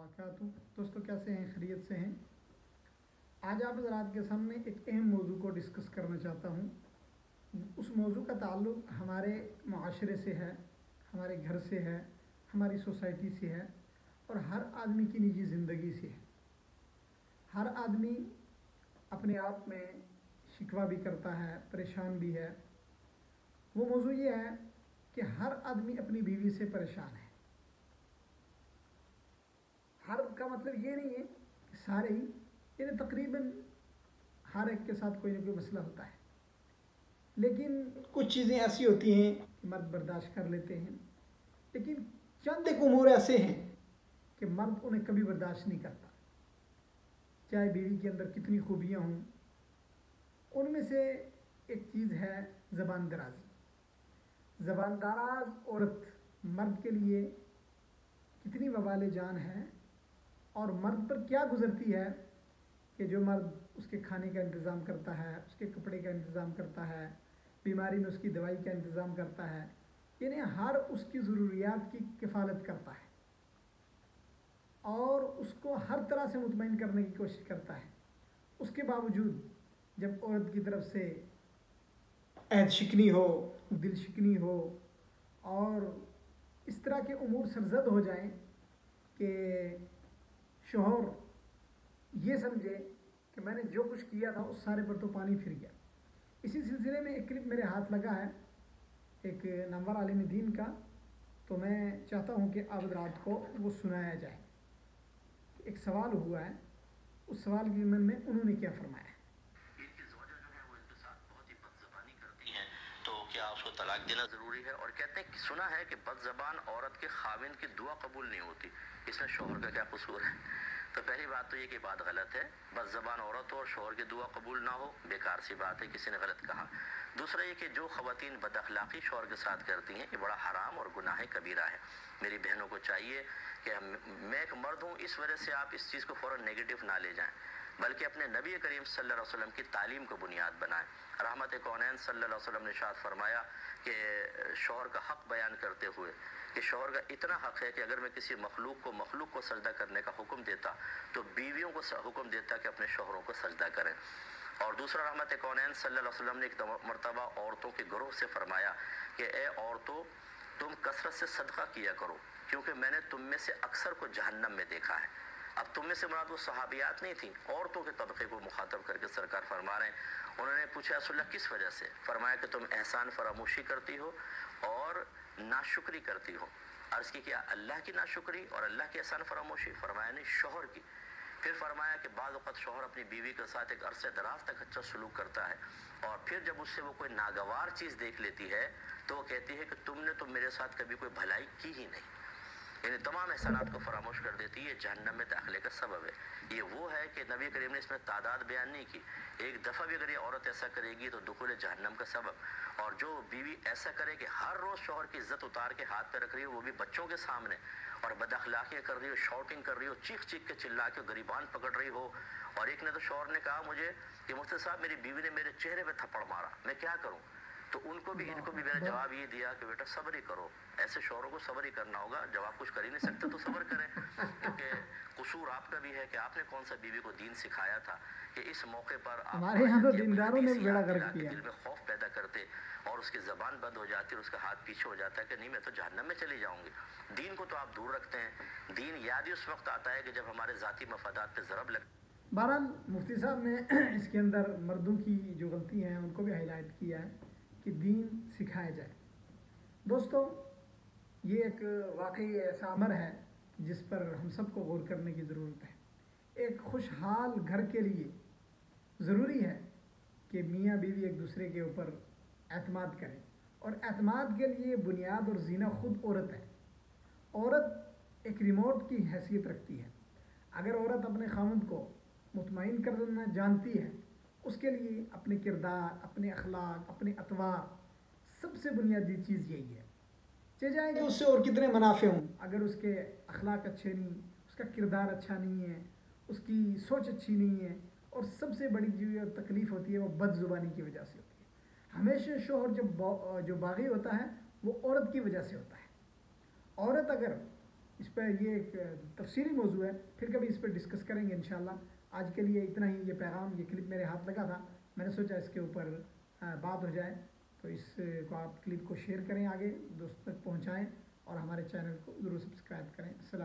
وبرکاتہ۔ دوستوں کیسے ہیں؟ خیریت سے ہیں؟ آج آپ حضرات کے سامنے ایک اہم موضوع کو ڈسکس کرنا چاہتا ہوں۔ اس موضوع کا تعلق ہمارے معاشرے سے ہے، ہمارے گھر سے ہے، ہماری سوسائٹی سے ہے اور ہر آدمی کی نجی زندگی سے ہے۔ ہر آدمی اپنے آپ میں شکوہ بھی کرتا ہے، پریشان بھی ہے۔ وہ موضوع یہ ہے کہ ہر آدمی اپنی بیوی سے پریشان ہے۔ ہر کا مطلب یہ نہیں ہے کہ سارے ہی، یعنی تقریباً ہر ایک کے ساتھ کوئی نہ کوئی مسئلہ ہوتا ہے، لیکن کچھ چیزیں ایسی ہوتی ہیں کہ مرد برداشت کر لیتے ہیں، لیکن چند ایک امور ایسے ہیں کہ مرد انہیں کبھی برداشت نہیں کرتا، چاہے بیوی کے اندر کتنی خوبیاں ہوں۔ ان میں سے ایک چیز ہے زبان درازی۔ زبان دراز عورت مرد کے لیے کتنی وبال جان ہے، اور مرد پر کیا گزرتی ہے کہ جو مرد اس کے کھانے کا انتظام کرتا ہے، اس کے کپڑے کا انتظام کرتا ہے، بیماری میں اس کی دوائی کا انتظام کرتا ہے، یعنی ہر اس کی ضروریات کی کفالت کرتا ہے اور اس کو ہر طرح سے مطمئن کرنے کی کوشش کرتا ہے۔ اس کے باوجود جب عورت کی طرف سے عہد شکنی ہو، دل شکنی ہو اور اس طرح کے امور سرزد ہو جائیں کہ شوہر یہ سمجھے کہ میں نے جو کچھ کیا تھا اس سارے پر تو پانی پھر گیا۔ اسی سلسلے میں ایک کلپ میرے ہاتھ لگا ہے ایک نامور عالم دین کا، تو میں چاہتا ہوں کہ آپ حضرات کو وہ سنایا جائے۔ ایک سوال ہوا ہے، اس سوال کے ضمن میں انہوں نے کیا فرمایا ہے۔ تو کیا اس کو طلاق دینا ضروری ہے؟ اور کہتے ہیں کہ سنا ہے کہ بد زبان عورت کے خاوند کی دعا قبول نہیں ہوتی، اس میں شوہر کا کیا قصور ہے؟ تو پہلی بات تو یہ کہ بات غلط ہے، بد زبان عورت ہو اور شوہر کی دعا قبول نہ ہو، بیکار سی بات ہے، کسی نے غلط کہا۔ دوسرا یہ کہ جو خواتین بد اخلاقی شوہر کے ساتھ کرتی ہیں یہ بڑا حرام اور گناہ کبیرہ ہے۔ میری بہنوں کو چاہیے کہ میں ایک مرد ہوں، اس وجہ سے آپ اس چیز کو فوراً نیگیٹو نہ لے جائیں، بلکہ اپنے نبی کریم صلی اللہ علیہ وسلم کی تعلیم کو بنیاد بنائیں۔ رحمت کونین صلی اللہ علیہ وسلم نے ارشاد فرمایا کہ شوہر کا حق بیان کرتے ہوئے کہ شوہر کا اتنا حق ہے کہ اگر میں کسی مخلوق کو سجدہ کرنے کا حکم دیتا تو بیویوں کو حکم دیتا کہ اپنے شوہروں کو سجدہ کریں۔ اور دوسرا رحمت کونین صلی اللہ علیہ وسلم نے ایک مرتبہ عورتوں کے گروہ سے فرمایا کہ اے عورتوں، تم کثرت سے صدقہ کیا کرو، کیونکہ میں نے تم میں سے اکثر کو جہنم میں دیکھا ہے۔ اب تم میں سے مراد وہ صحابیات نہیں تھیں، عورتوں کے طبقے کو مخاطب کر کے سرکار فرما رہے ہیں۔ انہوں نے پوچھا رسول اللہ کس وجہ سے؟ فرمایا کہ تم احسان فراموشی کرتی ہو اور ناشکری کرتی ہو۔ عرض کی کیا اللہ کی ناشکری اور اللہ کی احسان فراموشی؟ فرمایا نہیں، شوہر کی۔ پھر فرمایا کہ بعض اوقات شوہر اپنی بیوی کے ساتھ ایک عرصے دراز تک اچھا سلوک کرتا ہے، اور پھر جب اس سے وہ کوئی ناگوار چیز دیکھ لیتی ہے تو وہ کہتی ہے کہ تم نے تو میرے ساتھ کبھی کوئی بھلائی کی ہی نہیں، یعنی تمام احسانات کو فراموش کر دیتی ہے، یہ جہنم میں داخلے کا سبب ہے۔ یہ وہ ہے کہ نبی کریم نے اس میں تعداد بیان نہیں کی، ایک دفعہ بھی اگر یہ عورت ایسا کرے گی تو دخول جہنم کا سبب۔ اور جو بیوی ایسا کرے کہ ہر روز شوہر کی عزت اتار کے ہاتھ پہ رکھ رہی ہو، وہ بھی بچوں کے سامنے، اور بد اخلاقیاں کر رہی ہو، شاؤٹنگ کر رہی ہو، چیخ چیخ کے چلا کے گریبان پکڑ رہی ہو۔ اور ایک نے تو شوہر نے کہا مجھے کہ مفتی صاحب میری بیوی نے میرے چہرے پہ تھپڑ مارا، میں کیا کروں؟ تو ان کو بھی میں نے جواب یہ دیا کہ بیٹا صبر ہی کرو، ایسے شوہروں کو صبر ہی کرنا ہوگا، جب آپ کچھ کر ہی نہیں سکتے تو صبر کریں، کیونکہ قصور آپ کا بھی ہے کہ آپ نے کون سا بیوی کو دین سکھایا تھا کہ اس موقع پر ہمارے یہاں تو دینداروں نے بیڑا غرق کیا، دل میں خوف پیدا کرتے اور اس کی زبان بند ہو جاتی اور اس کا ہاتھ پیچھے ہو جاتا ہے کہ نہیں میں تو جہنم میں چلی جاؤں گی۔ دین کو تو آپ دور رکھتے ہیں، دین یاد ہی اس وقت آتا ہے کہ جب ہمارے ذاتی مفادات پہ ضرب لگ۔ بہرحال مفتی صاحب نے اس کے اندر مردوں کی جو غلطی ہیں ان کو بھی ہائی لائٹ کیا ہے کہ دین سکھایا جائے۔ دوستو، یہ ایک واقعی ایسا امر ہے جس پر ہم سب کو غور کرنے کی ضرورت ہے۔ ایک خوشحال گھر کے لیے ضروری ہے کہ میاں بیوی ایک دوسرے کے اوپر اعتماد کریں، اور اعتماد کے لیے بنیاد اور زینہ خود عورت ہے۔ عورت ایک ریموٹ کی حیثیت رکھتی ہے۔ اگر عورت اپنے خاوند کو مطمئن کرنا جانتی ہے، اس کے لیے اپنے کردار، اپنے اخلاق، اپنے اطوار، سب سے بنیادی چیز یہی ہے۔ چاہے کہ اس سے اور کتنے منافع ہوں، اگر اس کے اخلاق اچھے نہیں، اس کا کردار اچھا نہیں ہے، اس کی سوچ اچھی نہیں ہے، اور سب سے بڑی جو تکلیف ہوتی ہے وہ بد زبانی کی وجہ سے ہوتی ہے۔ ہمیشہ شوہر جو باغی ہوتا ہے وہ عورت کی وجہ سے ہوتا ہے۔ عورت اگر اس پہ یہ ایک تفصیلی موضوع ہے، پھر کبھی اس پہ ڈسکس کریں گے انشاءاللہ۔ آج کے لیے اتنا ہی، یہ پیغام، یہ کلپ میرے ہاتھ لگا تھا، میں نے سوچا اس کے اوپر بات ہو جائے، تو اس کو آپ کلپ کو شیئر کریں، آگے دوستوں تک پہنچائیں، اور ہمارے چینل کو ضرور سبسکرائب کریں۔ السلام